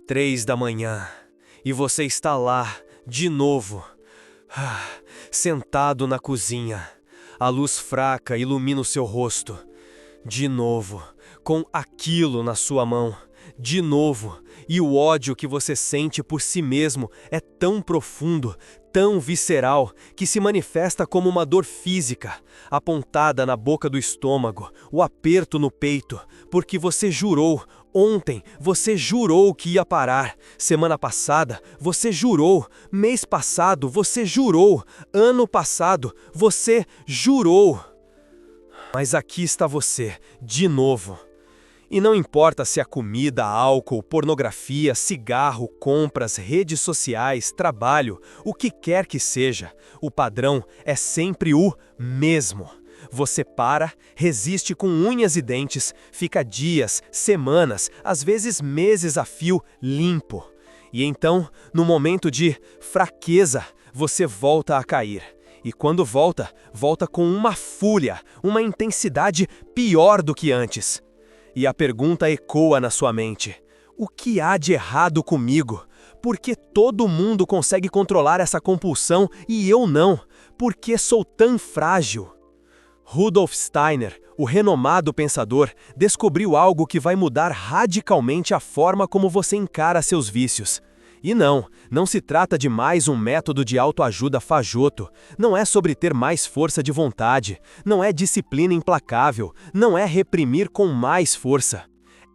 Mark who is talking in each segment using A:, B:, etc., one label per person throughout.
A: 3 da manhã e você está lá, de novo, sentado na cozinha. A luz fraca ilumina o seu rosto. De novo, com aquilo na sua mão. De novo, e o ódio que você sente por si mesmo é tão profundo, tão visceral, que se manifesta como uma dor física, apontada na boca do estômago, o aperto no peito, porque você jurou, ontem você jurou que ia parar, semana passada você jurou, mês passado você jurou, ano passado você jurou. Mas aqui está você, de novo. E não importa se é comida, álcool, pornografia, cigarro, compras, redes sociais, trabalho, o que quer que seja, o padrão é sempre o mesmo. Você para, resiste com unhas e dentes, fica dias, semanas, às vezes meses a fio limpo. E então, no momento de fraqueza, você volta a cair. E quando volta, volta com uma fúria, uma intensidade pior do que antes. E a pergunta ecoa na sua mente: o que há de errado comigo? Por que todo mundo consegue controlar essa compulsão e eu não? Por que sou tão frágil? Rudolf Steiner, o renomado pensador, descobriu algo que vai mudar radicalmente a forma como você encara seus vícios. E não se trata de mais um método de autoajuda fajuto, não é sobre ter mais força de vontade, não é disciplina implacável, não é reprimir com mais força.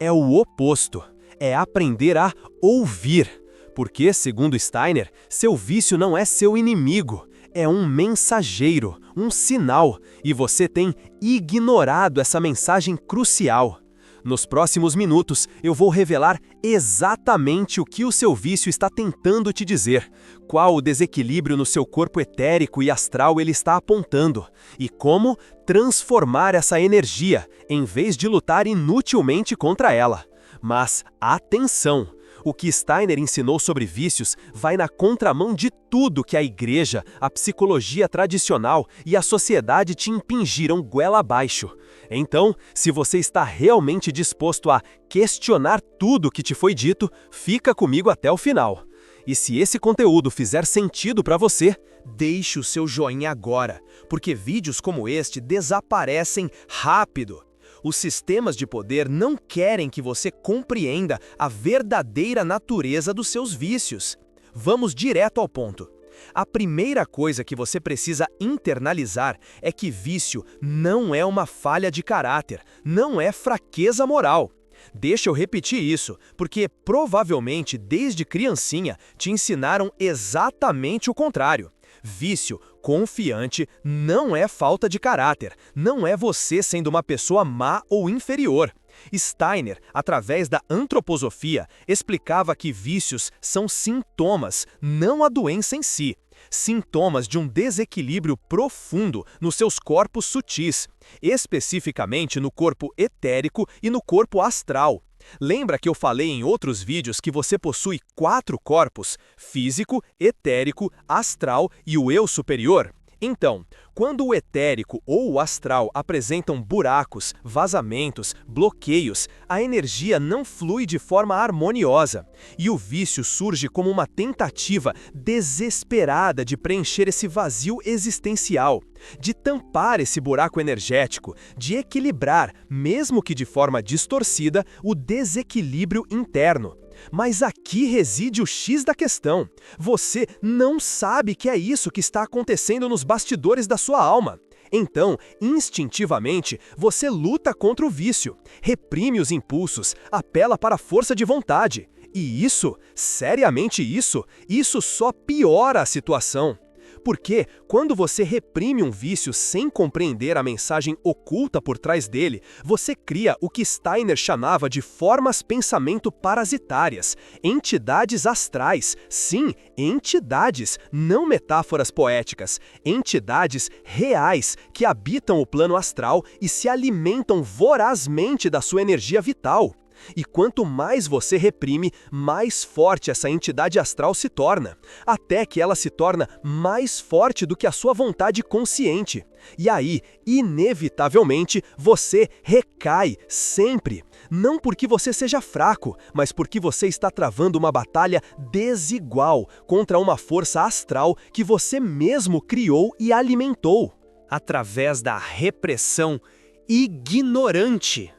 A: É o oposto, é aprender a ouvir, porque, segundo Steiner, seu vício não é seu inimigo, é um mensageiro, um sinal, e você tem ignorado essa mensagem crucial. Nos próximos minutos, eu vou revelar exatamente o que o seu vício está tentando te dizer, qual o desequilíbrio no seu corpo etérico e astral ele está apontando, e como transformar essa energia, em vez de lutar inutilmente contra ela. Mas, atenção! O que Steiner ensinou sobre vícios vai na contramão de tudo que a igreja, a psicologia tradicional e a sociedade te impingiram goela abaixo. Então, se você está realmente disposto a questionar tudo que te foi dito, fica comigo até o final. E se esse conteúdo fizer sentido para você, deixe o seu joinha agora, porque vídeos como este desaparecem rápido. Os sistemas de poder não querem que você compreenda a verdadeira natureza dos seus vícios. Vamos direto ao ponto. A primeira coisa que você precisa internalizar é que vício não é uma falha de caráter, não é fraqueza moral. Deixa eu repetir isso, porque provavelmente desde criancinha te ensinaram exatamente o contrário. Vício confiante não é falta de caráter, não é você sendo uma pessoa má ou inferior. Steiner, através da antroposofia, explicava que vícios são sintomas, não a doença em si. Sintomas de um desequilíbrio profundo nos seus corpos sutis, especificamente no corpo etérico e no corpo astral. Lembra que eu falei em outros vídeos que você possui 4 corpos: físico, etérico, astral e o eu superior? Então, quando o etérico ou o astral apresentam buracos, vazamentos, bloqueios, a energia não flui de forma harmoniosa. E o vício surge como uma tentativa desesperada de preencher esse vazio existencial, de tampar esse buraco energético, de equilibrar, mesmo que de forma distorcida, o desequilíbrio interno. Mas aqui reside o X da questão. Você não sabe que é isso que está acontecendo nos bastidores da sua alma. Então, instintivamente, você luta contra o vício, reprime os impulsos, apela para a força de vontade. E isso, seriamente isso só piora a situação. Porque, quando você reprime um vício sem compreender a mensagem oculta por trás dele, você cria o que Steiner chamava de formas pensamento parasitárias, entidades astrais, sim, entidades, não metáforas poéticas, entidades reais que habitam o plano astral e se alimentam vorazmente da sua energia vital. E quanto mais você reprime, mais forte essa entidade astral se torna, até que ela se torna mais forte do que a sua vontade consciente. E aí, inevitavelmente, você recai sempre. Não porque você seja fraco, mas porque você está travando uma batalha desigual contra uma força astral que você mesmo criou e alimentou, através da repressão ignorante.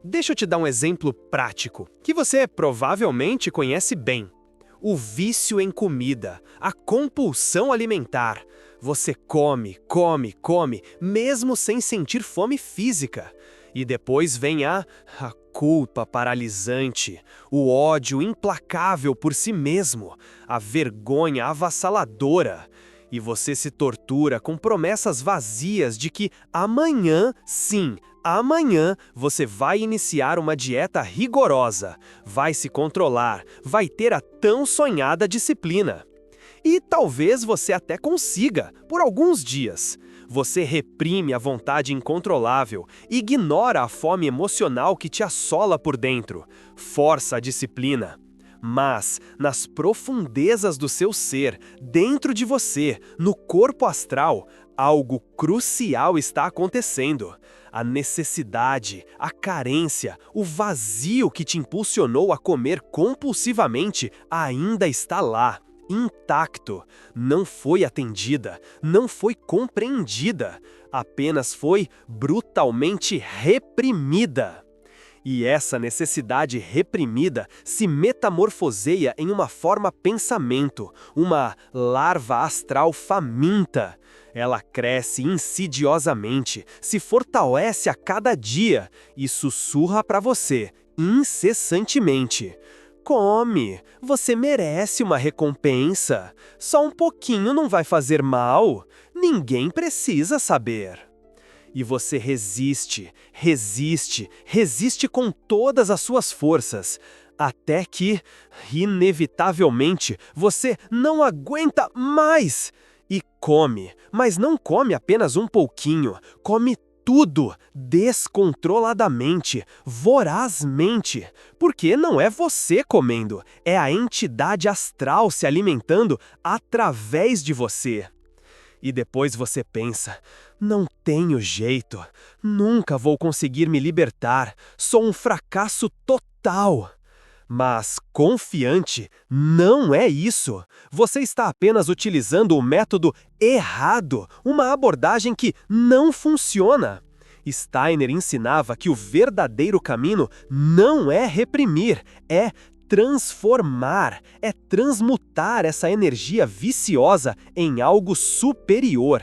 A: Deixa eu te dar um exemplo prático, que você provavelmente conhece bem. O vício em comida, a compulsão alimentar. Você come, come, come, mesmo sem sentir fome física. E depois vem a culpa paralisante, o ódio implacável por si mesmo, a vergonha avassaladora. E você se tortura com promessas vazias de que amanhã, sim, amanhã você vai iniciar uma dieta rigorosa, vai se controlar, vai ter a tão sonhada disciplina. E talvez você até consiga, por alguns dias. Você reprime a vontade incontrolável, ignora a fome emocional que te assola por dentro, força a disciplina. Mas, nas profundezas do seu ser, dentro de você, no corpo astral, algo crucial está acontecendo. A necessidade, a carência, o vazio que te impulsionou a comer compulsivamente ainda está lá, intacto. Não foi atendida, não foi compreendida, apenas foi brutalmente reprimida. E essa necessidade reprimida se metamorfoseia em uma forma pensamento, uma larva astral faminta. Ela cresce insidiosamente, se fortalece a cada dia e sussurra para você, incessantemente. Come, você merece uma recompensa. Só um pouquinho não vai fazer mal. Ninguém precisa saber. E você resiste, resiste, resiste com todas as suas forças, até que, inevitavelmente, você não aguenta mais. E come, mas não come apenas um pouquinho, come tudo, descontroladamente, vorazmente, porque não é você comendo, é a entidade astral se alimentando através de você. E depois você pensa, não tenho jeito, nunca vou conseguir me libertar, sou um fracasso total. Mas, confiante, não é isso. Você está apenas utilizando o método errado, uma abordagem que não funciona. Steiner ensinava que o verdadeiro caminho não é reprimir, é transformar, é transmutar essa energia viciosa em algo superior.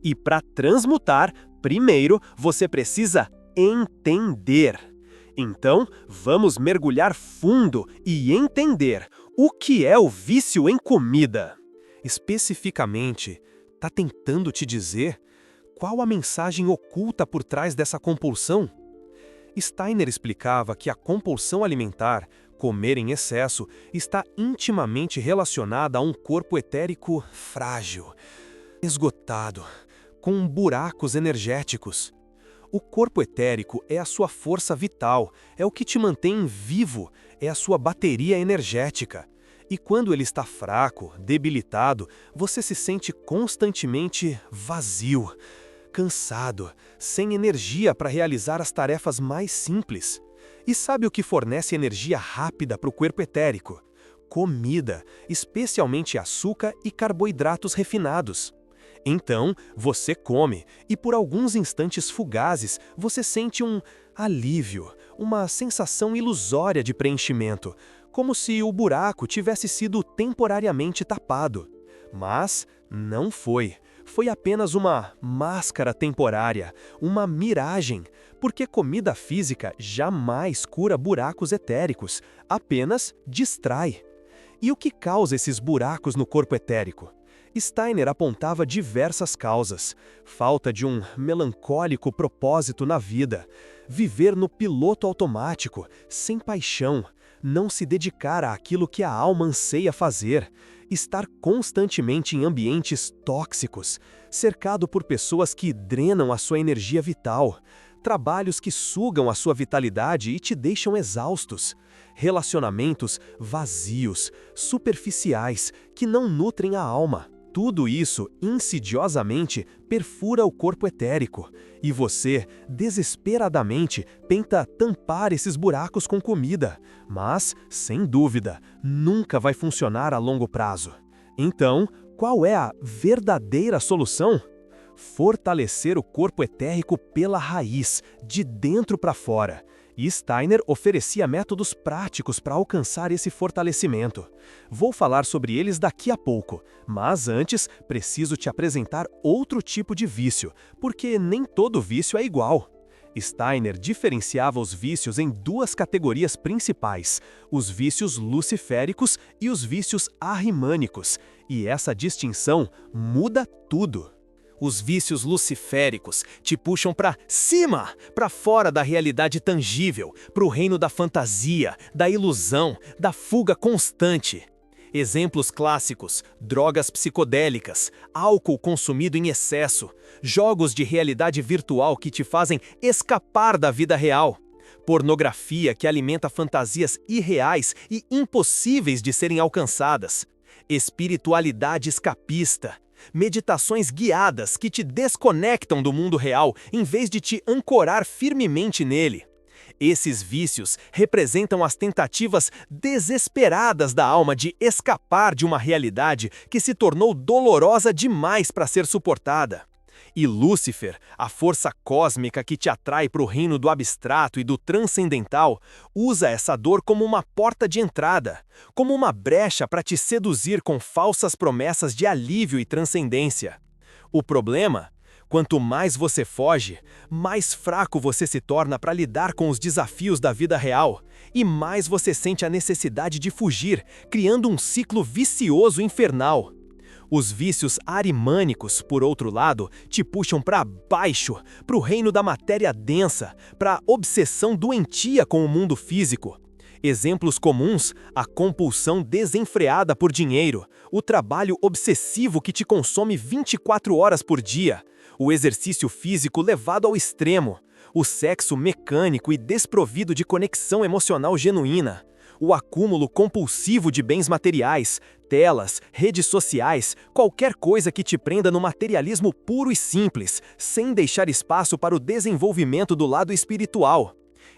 A: E para transmutar, primeiro você precisa entender. Então, vamos mergulhar fundo e entender o que é o vício em comida. Especificamente, está tentando te dizer qual a mensagem oculta por trás dessa compulsão? Steiner explicava que a compulsão alimentar, comer em excesso, está intimamente relacionada a um corpo etérico frágil, esgotado, com buracos energéticos. O corpo etérico é a sua força vital, é o que te mantém vivo, é a sua bateria energética. E quando ele está fraco, debilitado, você se sente constantemente vazio, cansado, sem energia para realizar as tarefas mais simples. E sabe o que fornece energia rápida para o corpo etérico? Comida, especialmente açúcar e carboidratos refinados. Então, você come e por alguns instantes fugazes você sente um alívio, uma sensação ilusória de preenchimento, como se o buraco tivesse sido temporariamente tapado. Mas não foi. Foi apenas uma máscara temporária, uma miragem, porque comida física jamais cura buracos etéricos, apenas distrai. E o que causa esses buracos no corpo etérico? Steiner apontava diversas causas: falta de um melancólico propósito na vida, viver no piloto automático, sem paixão, não se dedicar àquilo que a alma anseia fazer, estar constantemente em ambientes tóxicos, cercado por pessoas que drenam a sua energia vital, trabalhos que sugam a sua vitalidade e te deixam exaustos, relacionamentos vazios, superficiais, que não nutrem a alma. Tudo isso, insidiosamente, perfura o corpo etérico, e você, desesperadamente, tenta tampar esses buracos com comida, mas, sem dúvida, nunca vai funcionar a longo prazo. Então, qual é a verdadeira solução? Fortalecer o corpo etérico pela raiz, de dentro para fora. E Steiner oferecia métodos práticos para alcançar esse fortalecimento. Vou falar sobre eles daqui a pouco, mas antes preciso te apresentar outro tipo de vício, porque nem todo vício é igual. Steiner diferenciava os vícios em duas categorias principais, os vícios luciféricos e os vícios arrimânicos, e essa distinção muda tudo. Os vícios luciféricos te puxam para cima, para fora da realidade tangível, para o reino da fantasia, da ilusão, da fuga constante. Exemplos clássicos: drogas psicodélicas, álcool consumido em excesso, jogos de realidade virtual que te fazem escapar da vida real, pornografia que alimenta fantasias irreais e impossíveis de serem alcançadas, espiritualidade escapista, meditações guiadas que te desconectam do mundo real em vez de te ancorar firmemente nele. Esses vícios representam as tentativas desesperadas da alma de escapar de uma realidade que se tornou dolorosa demais para ser suportada. E Lúcifer, a força cósmica que te atrai para o reino do abstrato e do transcendental, usa essa dor como uma porta de entrada, como uma brecha para te seduzir com falsas promessas de alívio e transcendência. O problema? Quanto mais você foge, mais fraco você se torna para lidar com os desafios da vida real, e mais você sente a necessidade de fugir, criando um ciclo vicioso infernal. Os vícios arimânicos, por outro lado, te puxam para baixo, para o reino da matéria densa, para a obsessão doentia com o mundo físico. Exemplos comuns: a compulsão desenfreada por dinheiro, o trabalho obsessivo que te consome 24 horas por dia, o exercício físico levado ao extremo, o sexo mecânico e desprovido de conexão emocional genuína, o acúmulo compulsivo de bens materiais, telas, redes sociais, qualquer coisa que te prenda no materialismo puro e simples, sem deixar espaço para o desenvolvimento do lado espiritual.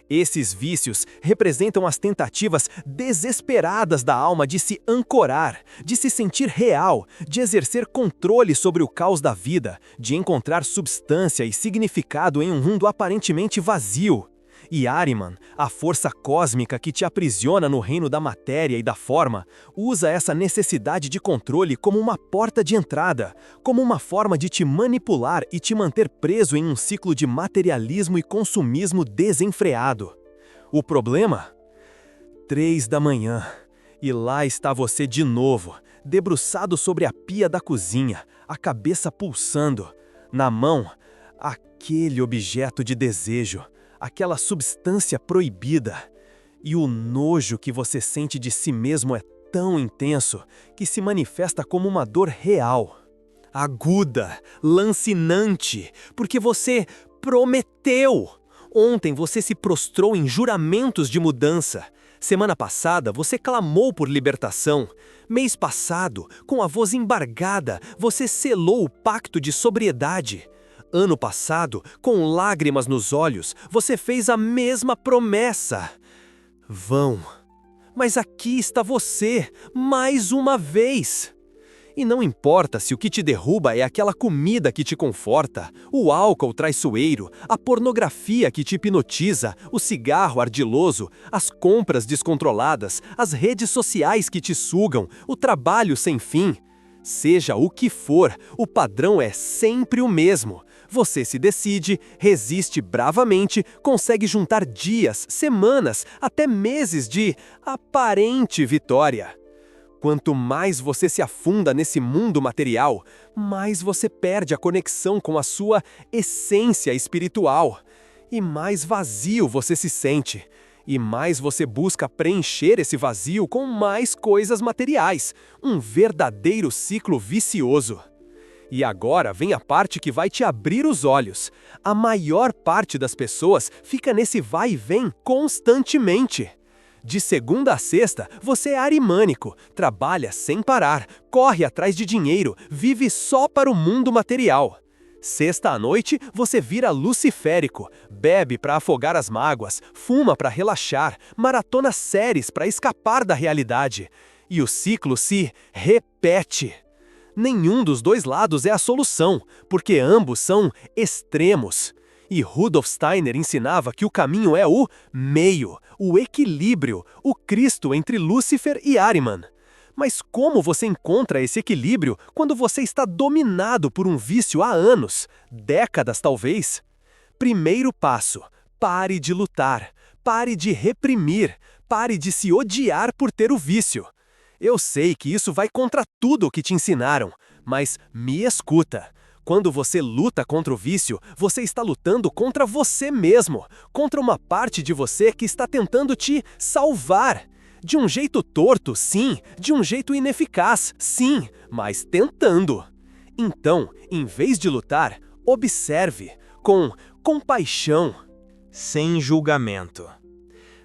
A: Esses vícios representam as tentativas desesperadas da alma de se ancorar, de se sentir real, de exercer controle sobre o caos da vida, de encontrar substância e significado em um mundo aparentemente vazio. E Ahriman, a força cósmica que te aprisiona no reino da matéria e da forma, usa essa necessidade de controle como uma porta de entrada, como uma forma de te manipular e te manter preso em um ciclo de materialismo e consumismo desenfreado. O problema? 3 da manhã, e lá está você de novo, debruçado sobre a pia da cozinha, a cabeça pulsando. Na mão, aquele objeto de desejo, aquela substância proibida, e o nojo que você sente de si mesmo é tão intenso que se manifesta como uma dor real, aguda, lancinante, porque você prometeu. Ontem você se prostrou em juramentos de mudança. Semana passada você clamou por libertação. Mês passado, com a voz embargada, você selou o pacto de sobriedade. Ano passado, com lágrimas nos olhos, você fez a mesma promessa. Vão. Mas aqui está você, mais uma vez. E não importa se o que te derruba é aquela comida que te conforta, o álcool traiçoeiro, a pornografia que te hipnotiza, o cigarro ardiloso, as compras descontroladas, as redes sociais que te sugam, o trabalho sem fim. Seja o que for, o padrão é sempre o mesmo. Você se decide, resiste bravamente, consegue juntar dias, semanas, até meses de aparente vitória. Quanto mais você se afunda nesse mundo material, mais você perde a conexão com a sua essência espiritual. E mais vazio você se sente. E mais você busca preencher esse vazio com mais coisas materiais. Um verdadeiro ciclo vicioso. E agora vem a parte que vai te abrir os olhos. A maior parte das pessoas fica nesse vai e vem constantemente. De segunda a sexta, você é arimânico, trabalha sem parar, corre atrás de dinheiro, vive só para o mundo material. Sexta à noite, você vira luciférico, bebe para afogar as mágoas, fuma para relaxar, maratona séries para escapar da realidade. E o ciclo se repete. Nenhum dos dois lados é a solução, porque ambos são extremos. E Rudolf Steiner ensinava que o caminho é o meio, o equilíbrio, o Cristo entre Lúcifer e Ahriman. Mas como você encontra esse equilíbrio quando você está dominado por um vício há anos, décadas talvez? Primeiro passo: pare de lutar, pare de reprimir, pare de se odiar por ter o vício. Eu sei que isso vai contra tudo o que te ensinaram, mas me escuta. Quando você luta contra o vício, você está lutando contra você mesmo, contra uma parte de você que está tentando te salvar. De um jeito torto, sim, de um jeito ineficaz, sim, mas tentando. Então, em vez de lutar, observe, com compaixão, sem julgamento.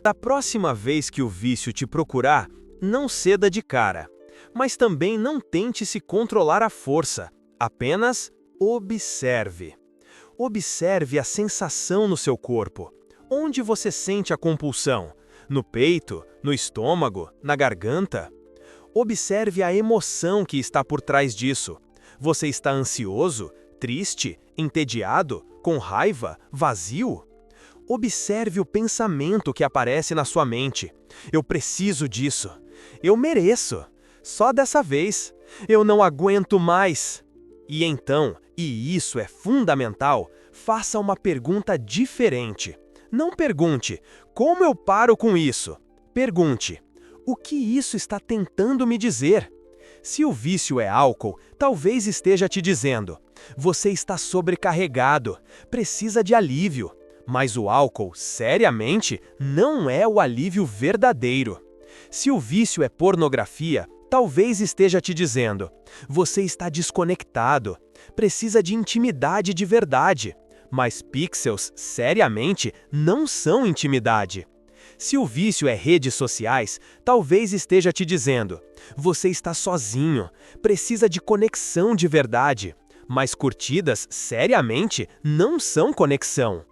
A: Da próxima vez que o vício te procurar, não ceda de cara, mas também não tente se controlar à força, apenas observe. Observe a sensação no seu corpo. Onde você sente a compulsão? No peito? No estômago? Na garganta? Observe a emoção que está por trás disso. Você está ansioso? Triste? Entediado? Com raiva? Vazio? Observe o pensamento que aparece na sua mente. Eu preciso disso. Eu mereço. Só dessa vez. Eu não aguento mais. E então, e isso é fundamental, faça uma pergunta diferente. Não pergunte, como eu paro com isso? Pergunte, o que isso está tentando me dizer? Se o vício é álcool, talvez esteja te dizendo, você está sobrecarregado, precisa de alívio. Mas o álcool, seriamente, não é o alívio verdadeiro. Se o vício é pornografia, talvez esteja te dizendo, você está desconectado, precisa de intimidade de verdade. Mas pixels, seriamente, não são intimidade. Se o vício é redes sociais, talvez esteja te dizendo, você está sozinho, precisa de conexão de verdade. Mas curtidas, seriamente, não são conexão.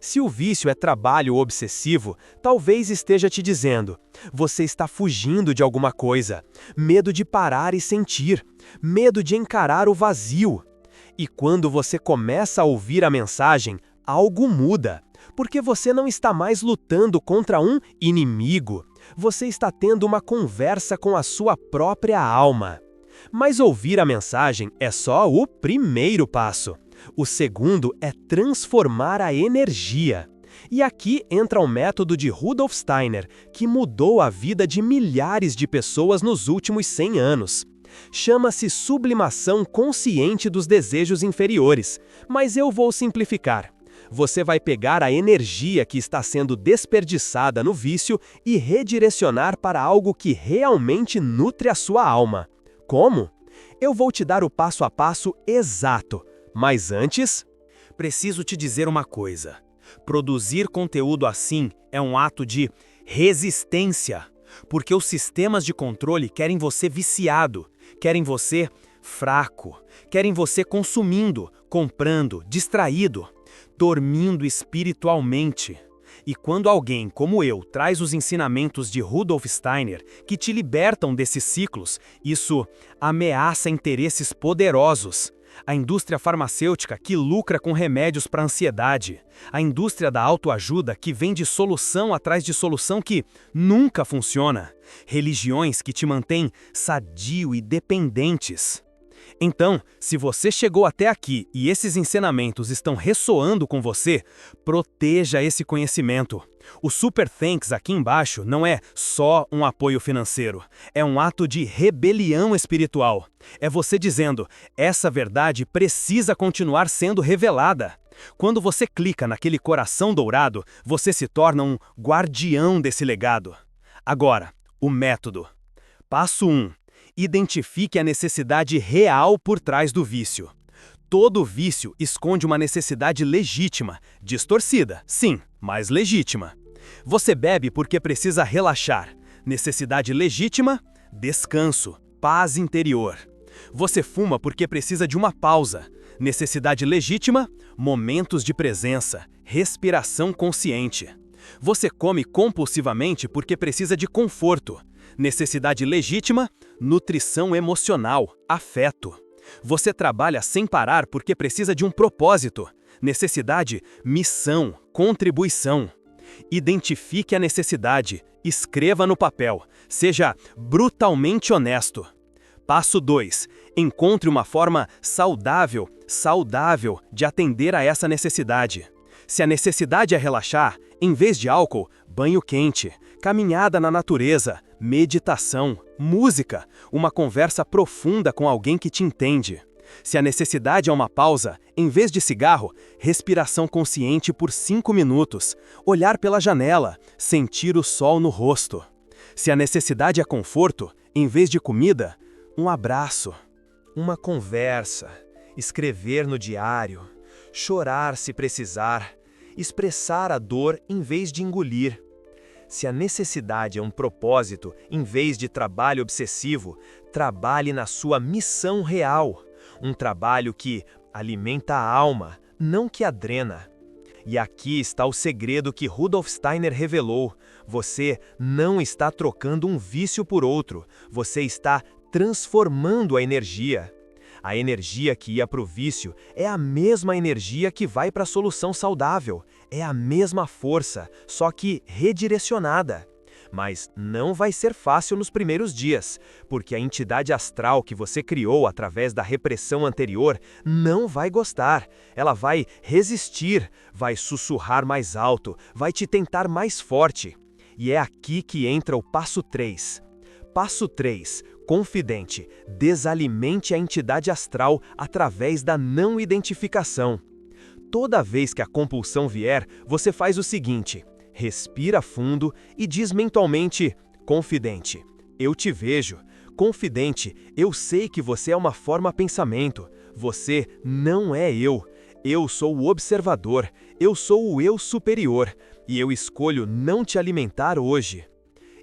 A: Se o vício é trabalho obsessivo, talvez esteja te dizendo, você está fugindo de alguma coisa, medo de parar e sentir, medo de encarar o vazio. E quando você começa a ouvir a mensagem, algo muda, porque você não está mais lutando contra um inimigo, você está tendo uma conversa com a sua própria alma. Mas ouvir a mensagem é só o primeiro passo. O segundo é transformar a energia. E aqui entra o método de Rudolf Steiner, que mudou a vida de milhares de pessoas nos últimos 100 anos. Chama-se sublimação consciente dos desejos inferiores, mas eu vou simplificar. Você vai pegar a energia que está sendo desperdiçada no vício e redirecionar para algo que realmente nutre a sua alma. Como? Eu vou te dar o passo a passo exato. Mas antes, preciso te dizer uma coisa. Produzir conteúdo assim é um ato de resistência, porque os sistemas de controle querem você viciado, querem você fraco, querem você consumindo, comprando, distraído, dormindo espiritualmente. E quando alguém como eu traz os ensinamentos de Rudolf Steiner que te libertam desses ciclos, isso ameaça interesses poderosos. A indústria farmacêutica que lucra com remédios para ansiedade. A indústria da autoajuda que vende solução atrás de solução que nunca funciona. Religiões que te mantêm sadio e dependentes. Então, se você chegou até aqui e esses ensinamentos estão ressoando com você, proteja esse conhecimento. O Super Thanks aqui embaixo não é só um apoio financeiro, é um ato de rebelião espiritual. É você dizendo, essa verdade precisa continuar sendo revelada. Quando você clica naquele coração dourado, você se torna um guardião desse legado. Agora, o método. Passo 1. Identifique a necessidade real por trás do vício. Todo vício esconde uma necessidade legítima, distorcida, sim, mas legítima. Você bebe porque precisa relaxar. Necessidade legítima, descanso, paz interior. Você fuma porque precisa de uma pausa. Necessidade legítima, momentos de presença, respiração consciente. Você come compulsivamente porque precisa de conforto. Necessidade legítima, nutrição emocional, afeto. Você trabalha sem parar porque precisa de um propósito. Necessidade, missão, contribuição. Identifique a necessidade, escreva no papel, seja brutalmente honesto. Passo 2. Encontre uma forma saudável de atender a essa necessidade. Se a necessidade é relaxar, em vez de álcool, banho quente, caminhada na natureza, meditação, música, uma conversa profunda com alguém que te entende. Se a necessidade é uma pausa, em vez de cigarro, respiração consciente por 5 minutos, olhar pela janela, sentir o sol no rosto. Se a necessidade é conforto, em vez de comida, um abraço, uma conversa, escrever no diário, chorar se precisar, expressar a dor em vez de engolir. Se a necessidade é um propósito, em vez de trabalho obsessivo, trabalhe na sua missão real. Um trabalho que alimenta a alma, não que a drena. E aqui está o segredo que Rudolf Steiner revelou. Você não está trocando um vício por outro, você está transformando a energia. A energia que ia para o vício é a mesma energia que vai para a solução saudável. É a mesma força, só que redirecionada. Mas não vai ser fácil nos primeiros dias, porque a entidade astral que você criou através da repressão anterior não vai gostar. Ela vai resistir, vai sussurrar mais alto, vai te tentar mais forte. E é aqui que entra o passo 3. Passo 3. Confidente. Desalimente a entidade astral através da não identificação. Toda vez que a compulsão vier, você faz o seguinte: respira fundo e diz mentalmente: confidente, eu te vejo. Confidente, eu sei que você é uma forma pensamento. Você não é eu. Eu sou o observador. Eu sou o eu superior. E eu escolho não te alimentar hoje.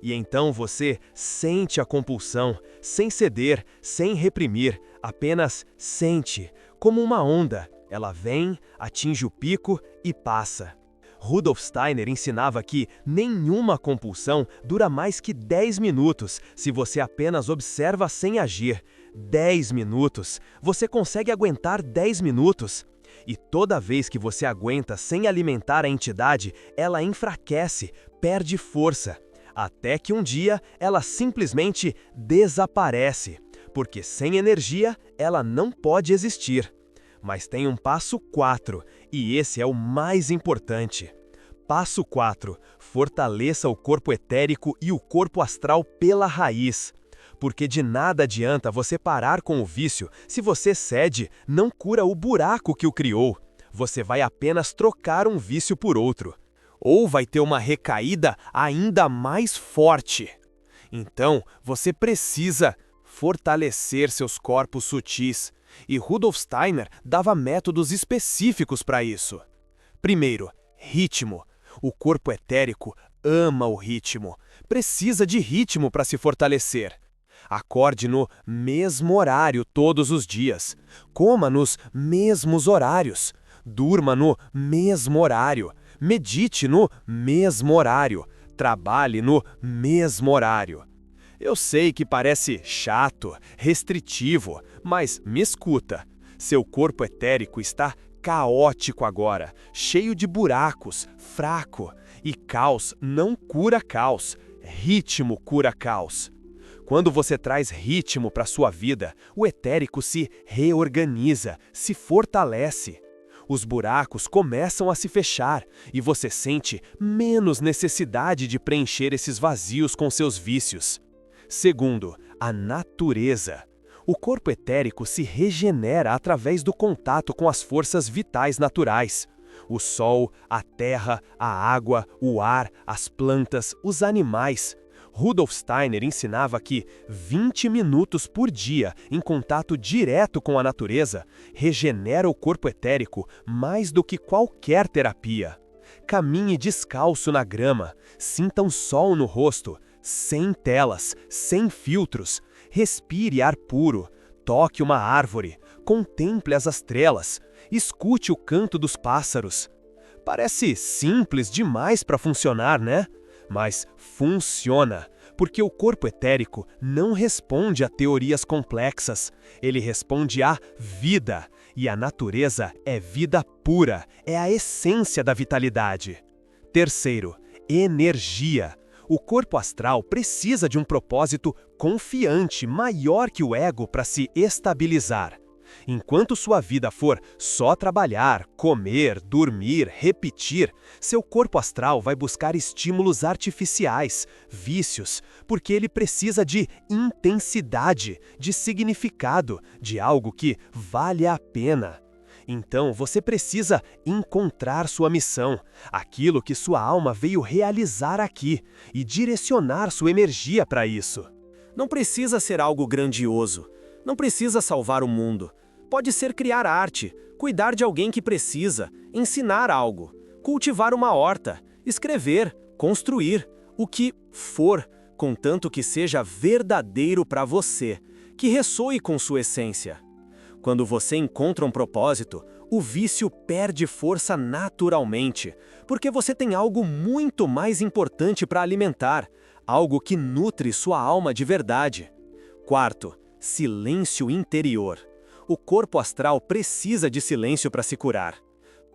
A: E então você sente a compulsão, sem ceder, sem reprimir, apenas sente, como uma onda. Ela vem, atinge o pico e passa. Rudolf Steiner ensinava que nenhuma compulsão dura mais que 10 minutos se você apenas observa sem agir. 10 minutos. Você consegue aguentar 10 minutos? E toda vez que você aguenta sem alimentar a entidade, ela enfraquece, perde força. Até que um dia ela simplesmente desaparece, porque sem energia ela não pode existir. Mas tem um passo 4, e esse é o mais importante. Passo 4. Fortaleça o corpo etérico e o corpo astral pela raiz. Porque de nada adianta você parar com o vício se você cede, não cura o buraco que o criou. Você vai apenas trocar um vício por outro. Ou vai ter uma recaída ainda mais forte. Então, você precisa fortalecer seus corpos sutis. E Rudolf Steiner dava métodos específicos para isso. Primeiro, ritmo. O corpo etérico ama o ritmo. Precisa de ritmo para se fortalecer. Acorde no mesmo horário todos os dias. Coma nos mesmos horários. Durma no mesmo horário. Medite no mesmo horário. Trabalhe no mesmo horário. Eu sei que parece chato, restritivo, mas me escuta. Seu corpo etérico está caótico agora, cheio de buracos, fraco. E caos não cura caos, ritmo cura caos. Quando você traz ritmo para sua vida, o etérico se reorganiza, se fortalece. Os buracos começam a se fechar e você sente menos necessidade de preencher esses vazios com seus vícios. Segundo, a natureza. O corpo etérico se regenera através do contato com as forças vitais naturais. O sol, a terra, a água, o ar, as plantas, os animais. Rudolf Steiner ensinava que 20 minutos por dia em contato direto com a natureza regenera o corpo etérico mais do que qualquer terapia. Caminhe descalço na grama, sinta um sol no rosto, sem telas, sem filtros. Respire ar puro, toque uma árvore, contemple as estrelas, escute o canto dos pássaros. Parece simples demais para funcionar, né? Mas funciona, porque o corpo etérico não responde a teorias complexas, ele responde à vida, e a natureza é vida pura, é a essência da vitalidade. Terceiro, energia. O corpo astral precisa de um propósito confiante maior que o ego para se estabilizar. Enquanto sua vida for só trabalhar, comer, dormir, repetir, seu corpo astral vai buscar estímulos artificiais, vícios, porque ele precisa de intensidade, de significado, de algo que vale a pena. Então você precisa encontrar sua missão, aquilo que sua alma veio realizar aqui, e direcionar sua energia para isso. Não precisa ser algo grandioso, não precisa salvar o mundo. Pode ser criar arte, cuidar de alguém que precisa, ensinar algo, cultivar uma horta, escrever, construir, o que for, contanto que seja verdadeiro para você, que ressoe com sua essência. Quando você encontra um propósito, o vício perde força naturalmente, porque você tem algo muito mais importante para alimentar, algo que nutre sua alma de verdade. Quarto, silêncio interior. O corpo astral precisa de silêncio para se curar.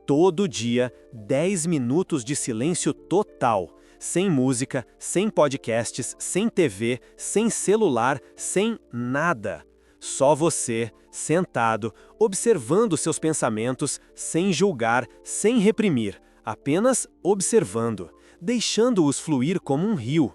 A: Todo dia, 10 minutos de silêncio total, sem música, sem podcasts, sem TV, sem celular, sem nada. Só você, sentado, observando seus pensamentos, sem julgar, sem reprimir, apenas observando, deixando-os fluir como um rio.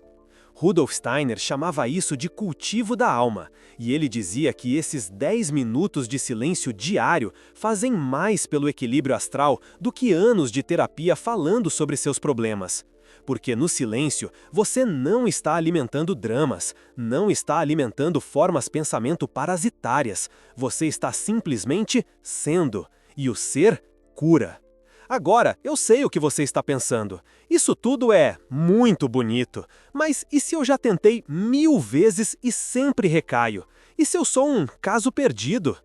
A: Rudolf Steiner chamava isso de cultivo da alma, e ele dizia que esses 10 minutos de silêncio diário fazem mais pelo equilíbrio astral do que anos de terapia falando sobre seus problemas. Porque no silêncio, você não está alimentando dramas, não está alimentando formas pensamento parasitárias, você está simplesmente sendo, e o ser cura. Agora, eu sei o que você está pensando. Isso tudo é muito bonito, mas e se eu já tentei 1000 vezes e sempre recaio? E se eu sou um caso perdido?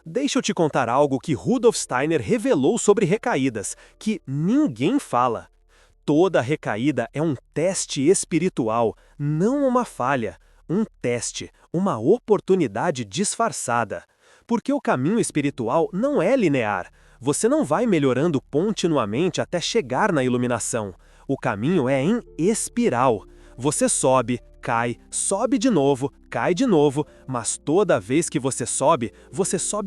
A: Deixa eu te contar algo que Rudolf Steiner revelou sobre recaídas, que ninguém fala. Toda recaída é um teste espiritual, não uma falha. Um teste, uma oportunidade disfarçada. Porque o caminho espiritual não é linear. Você não vai melhorando continuamente até chegar na iluminação. O caminho é em espiral. Você sobe, cai, sobe de novo, cai de novo, mas toda vez que você sobe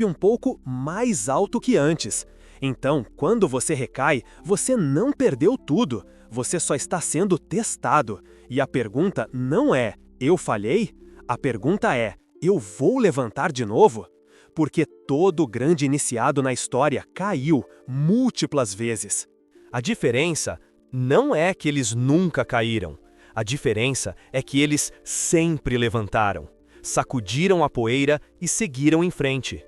A: um pouco mais alto que antes. Então, quando você recai, você não perdeu tudo. Você só está sendo testado. E a pergunta não é, eu falhei? A pergunta é, eu vou levantar de novo? Porque todo grande iniciado na história caiu múltiplas vezes. A diferença não é que eles nunca caíram. A diferença é que eles sempre levantaram, sacudiram a poeira e seguiram em frente.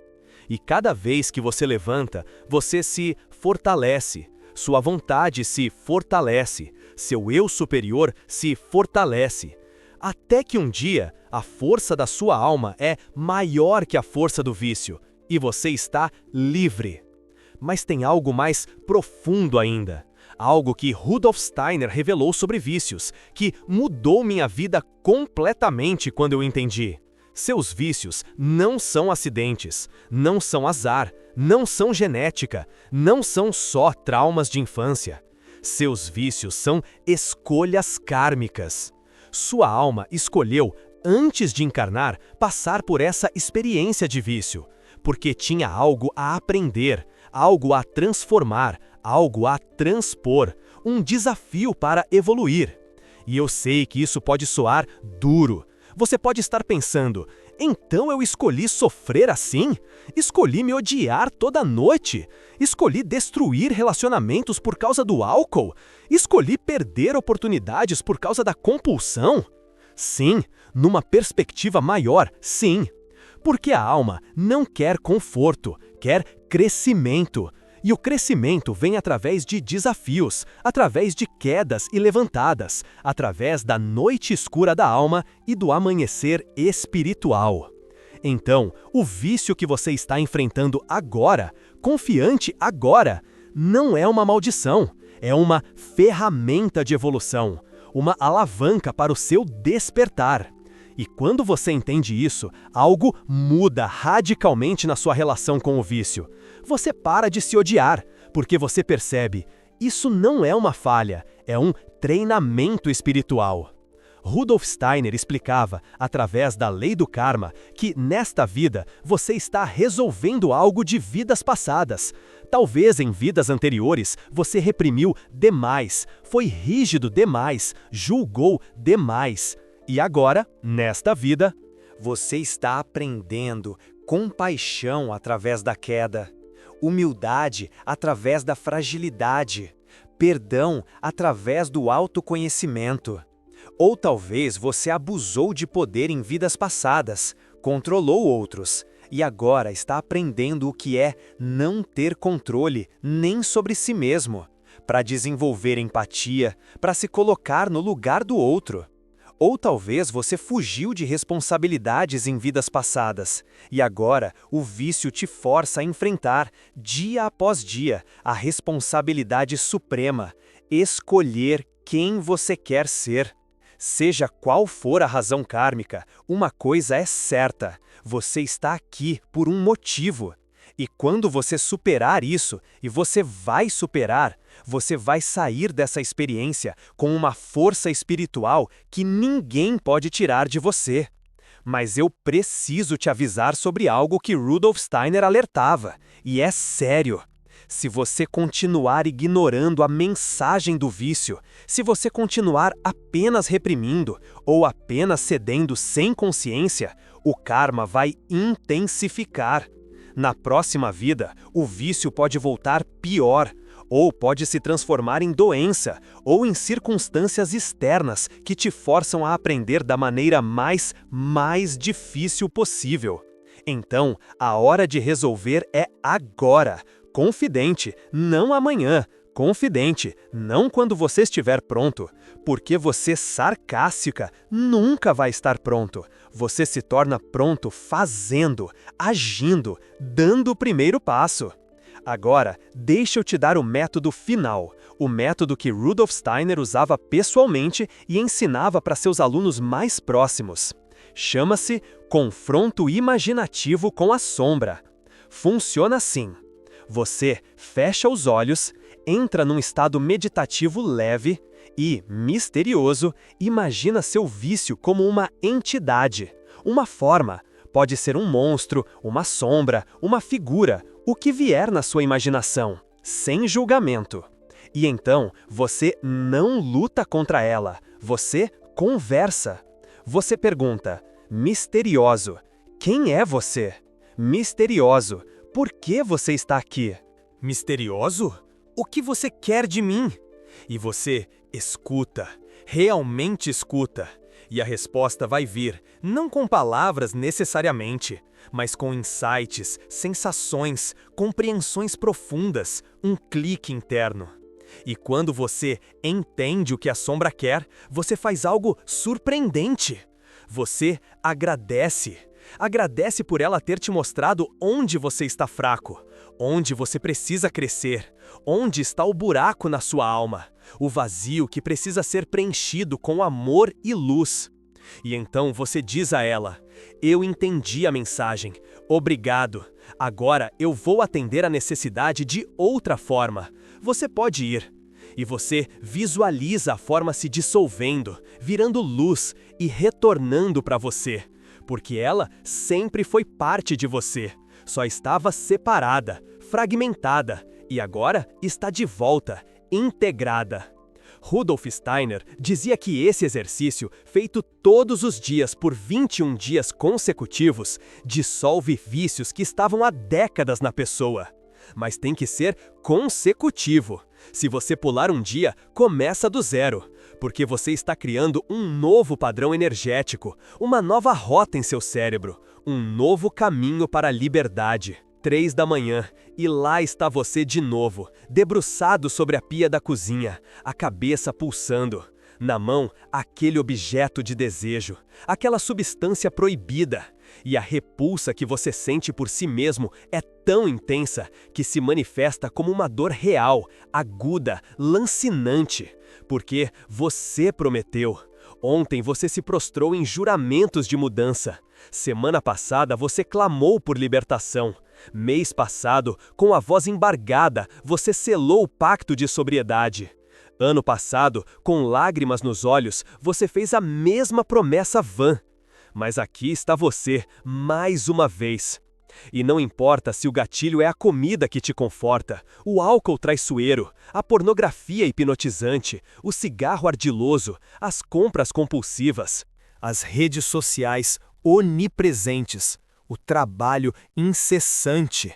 A: E cada vez que você levanta, você se fortalece, sua vontade se fortalece, seu eu superior se fortalece. Até que um dia, a força da sua alma é maior que a força do vício, e você está livre. Mas tem algo mais profundo ainda. Algo que Rudolf Steiner revelou sobre vícios, que mudou minha vida completamente quando eu entendi. Seus vícios não são acidentes, não são azar, não são genética, não são só traumas de infância. Seus vícios são escolhas kármicas. Sua alma escolheu, antes de encarnar, passar por essa experiência de vício, porque tinha algo a aprender, algo a transformar, algo a transpor, um desafio para evoluir. E eu sei que isso pode soar duro. Você pode estar pensando, então eu escolhi sofrer assim? Escolhi me odiar toda noite? Escolhi destruir relacionamentos por causa do álcool? Escolhi perder oportunidades por causa da compulsão? Sim, numa perspectiva maior, sim. Porque a alma não quer conforto, quer crescimento. E o crescimento vem através de desafios, através de quedas e levantadas, através da noite escura da alma e do amanhecer espiritual. Então, o vício que você está enfrentando agora, confiante agora, não é uma maldição, é uma ferramenta de evolução, uma alavanca para o seu despertar. E quando você entende isso, algo muda radicalmente na sua relação com o vício. Você para de se odiar, porque você percebe, isso não é uma falha, é um treinamento espiritual. Rudolf Steiner explicava, através da lei do karma, que nesta vida você está resolvendo algo de vidas passadas. Talvez em vidas anteriores você reprimiu demais, foi rígido demais, julgou demais. E agora, nesta vida, você está aprendendo compaixão através da queda, humildade através da fragilidade, perdão através do autoconhecimento. Ou talvez você abusou de poder em vidas passadas, controlou outros, e agora está aprendendo o que é não ter controle nem sobre si mesmo, para desenvolver empatia, para se colocar no lugar do outro. Ou talvez você fugiu de responsabilidades em vidas passadas, e agora o vício te força a enfrentar, dia após dia, a responsabilidade suprema, escolher quem você quer ser. Seja qual for a razão kármica, uma coisa é certa, você está aqui por um motivo. E quando você superar isso, e você vai superar, você vai sair dessa experiência com uma força espiritual que ninguém pode tirar de você. Mas eu preciso te avisar sobre algo que Rudolf Steiner alertava, e é sério. Se você continuar ignorando a mensagem do vício, se você continuar apenas reprimindo ou apenas cedendo sem consciência, o karma vai intensificar. Na próxima vida, o vício pode voltar pior, ou pode se transformar em doença, ou em circunstâncias externas que te forçam a aprender da maneira mais difícil possível. Então, a hora de resolver é agora. Confidente, não amanhã. Confidente, não quando você estiver pronto. Porque você sarcástica nunca vai estar pronto. Você se torna pronto fazendo, agindo, dando o primeiro passo. Agora, deixa eu te dar o método final, o método que Rudolf Steiner usava pessoalmente e ensinava para seus alunos mais próximos. Chama-se confronto imaginativo com a sombra. Funciona assim. Você fecha os olhos, entra num estado meditativo leve e, misterioso, imagina seu vício como uma entidade, uma forma. Pode ser um monstro, uma sombra, uma figura, o que vier na sua imaginação, sem julgamento. E então, você não luta contra ela, você conversa. Você pergunta, misterioso, quem é você? Misterioso, por que você está aqui? Misterioso? O que você quer de mim? E você escuta, realmente escuta. E a resposta vai vir, não com palavras necessariamente, mas com insights, sensações, compreensões profundas, um clique interno. E quando você entende o que a sombra quer, você faz algo surpreendente. Você agradece. Agradece por ela ter te mostrado onde você está fraco, onde você precisa crescer, onde está o buraco na sua alma, o vazio que precisa ser preenchido com amor e luz. E então você diz a ela, eu entendi a mensagem, obrigado, agora eu vou atender a necessidade de outra forma, você pode ir. E você visualiza a forma se dissolvendo, virando luz e retornando para você. Porque ela sempre foi parte de você, só estava separada, fragmentada, e agora está de volta, integrada. Rudolf Steiner dizia que esse exercício, feito todos os dias por 21 dias consecutivos, dissolve vícios que estavam há décadas na pessoa. Mas tem que ser consecutivo. Se você pular um dia, começa do zero, porque você está criando um novo padrão energético, uma nova rota em seu cérebro, um novo caminho para a liberdade. 3 da manhã, e lá está você de novo, debruçado sobre a pia da cozinha, a cabeça pulsando. Na mão, aquele objeto de desejo, aquela substância proibida. E a repulsa que você sente por si mesmo é tão intensa que se manifesta como uma dor real, aguda, lancinante. Porque você prometeu. Ontem você se prostrou em juramentos de mudança. Semana passada você clamou por libertação. Mês passado, com a voz embargada, você selou o pacto de sobriedade. Ano passado, com lágrimas nos olhos, você fez a mesma promessa vã. Mas aqui está você, mais uma vez. E não importa se o gatilho é a comida que te conforta, o álcool traiçoeiro, a pornografia hipnotizante, o cigarro ardiloso, as compras compulsivas, as redes sociais onipresentes, o trabalho incessante.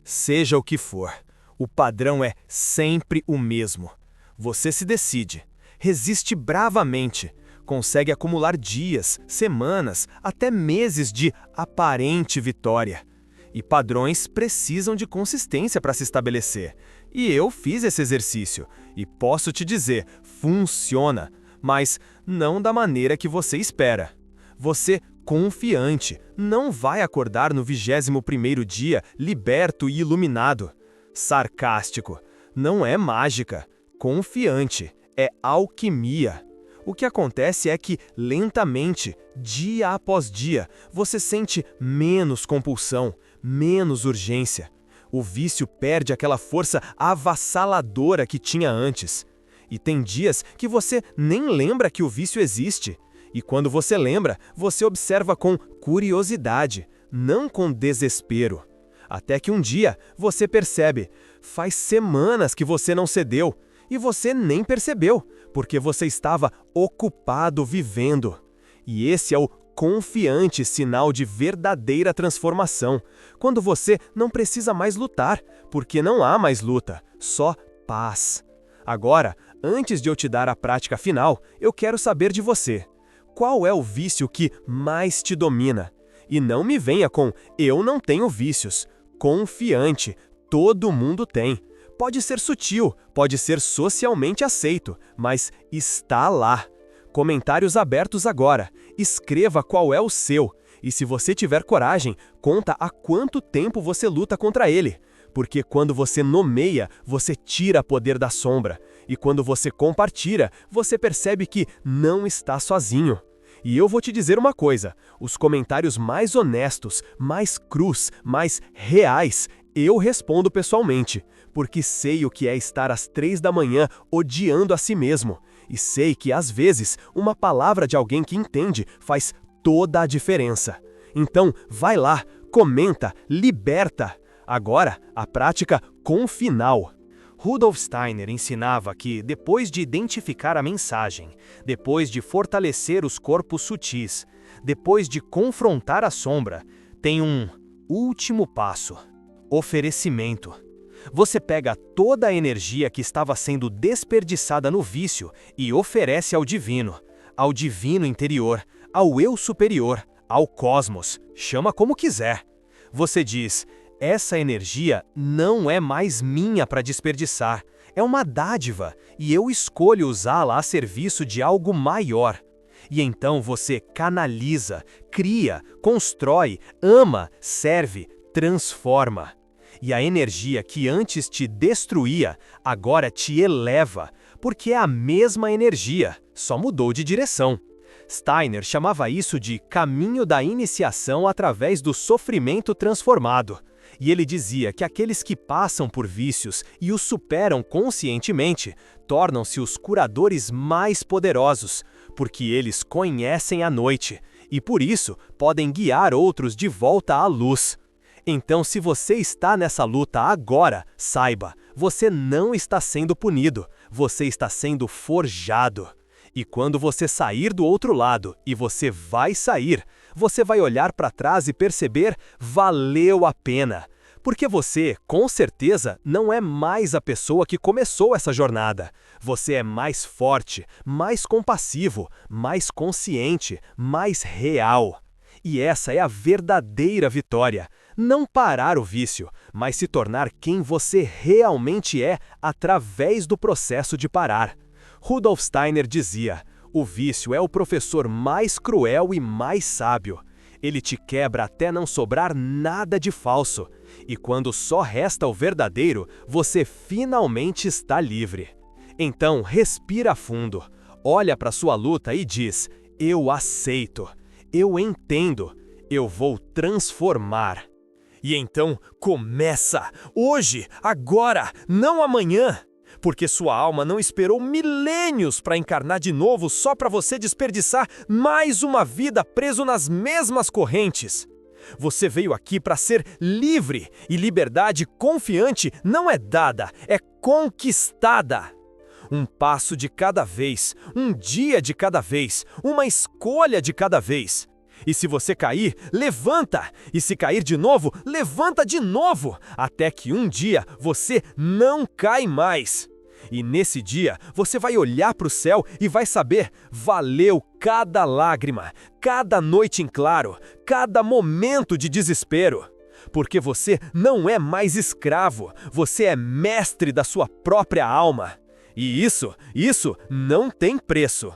A: Seja o que for, o padrão é sempre o mesmo. Você se decide, resiste bravamente, consegue acumular dias, semanas, até meses de aparente vitória. E padrões precisam de consistência para se estabelecer. E eu fiz esse exercício, e posso te dizer, funciona, mas não da maneira que você espera. Você, confiante, não vai acordar no 21º dia liberto e iluminado. Sarcástico, não é mágica. Confiante, é alquimia. O que acontece é que, lentamente, dia após dia, você sente menos compulsão, menos urgência. O vício perde aquela força avassaladora que tinha antes. E tem dias que você nem lembra que o vício existe. E quando você lembra, você observa com curiosidade, não com desespero. Até que um dia você percebe, faz semanas que você não cedeu. E você nem percebeu, porque você estava ocupado vivendo. E esse é o confiante sinal de verdadeira transformação, quando você não precisa mais lutar, porque não há mais luta, só paz. Agora, antes de eu te dar a prática final, eu quero saber de você. Qual é o vício que mais te domina? E não me venha com "eu não tenho vícios". Confiante, todo mundo tem. Pode ser sutil, pode ser socialmente aceito, mas está lá. Comentários abertos agora. Escreva qual é o seu. E se você tiver coragem, conta há quanto tempo você luta contra ele. Porque quando você nomeia, você tira poder da sombra. E quando você compartilha, você percebe que não está sozinho. E eu vou te dizer uma coisa, os comentários mais honestos, mais crus, mais reais, eu respondo pessoalmente, porque sei o que é estar às 3 da manhã odiando a si mesmo. E sei que, às vezes, uma palavra de alguém que entende faz toda a diferença. Então, vai lá, comenta, liberta. Agora, a prática com final. Rudolf Steiner ensinava que, depois de identificar a mensagem, depois de fortalecer os corpos sutis, depois de confrontar a sombra, tem um último passo: oferecimento. Você pega toda a energia que estava sendo desperdiçada no vício e oferece ao divino interior, ao eu superior, ao cosmos, chama como quiser. Você diz: essa energia não é mais minha para desperdiçar, é uma dádiva e eu escolho usá-la a serviço de algo maior. E então você canaliza, cria, constrói, ama, serve, transforma. E a energia que antes te destruía, agora te eleva, porque é a mesma energia, só mudou de direção. Steiner chamava isso de caminho da iniciação através do sofrimento transformado. E ele dizia que aqueles que passam por vícios e os superam conscientemente tornam-se os curadores mais poderosos, porque eles conhecem a noite e, por isso, podem guiar outros de volta à luz. Então, se você está nessa luta agora, saiba, você não está sendo punido, você está sendo forjado. E quando você sair do outro lado, e você vai sair, você vai olhar para trás e perceber, valeu a pena. Porque você, com certeza, não é mais a pessoa que começou essa jornada. Você é mais forte, mais compassivo, mais consciente, mais real. E essa é a verdadeira vitória. Não parar o vício, mas se tornar quem você realmente é através do processo de parar. Rudolf Steiner dizia: o vício é o professor mais cruel e mais sábio. Ele te quebra até não sobrar nada de falso. E quando só resta o verdadeiro, você finalmente está livre. Então, respira fundo, olha para sua luta e diz: eu aceito, eu entendo, eu vou transformar. E então, começa! Hoje, agora, não amanhã! Porque sua alma não esperou milênios para encarnar de novo só para você desperdiçar mais uma vida preso nas mesmas correntes. Você veio aqui para ser livre, e liberdade confiante não é dada, é conquistada. Um passo de cada vez, um dia de cada vez, uma escolha de cada vez. E se você cair, levanta! E se cair de novo, levanta de novo! Até que um dia você não cai mais. E nesse dia, você vai olhar para o céu e vai saber: valeu cada lágrima, cada noite em claro, cada momento de desespero. Porque você não é mais escravo, você é mestre da sua própria alma. E isso não tem preço.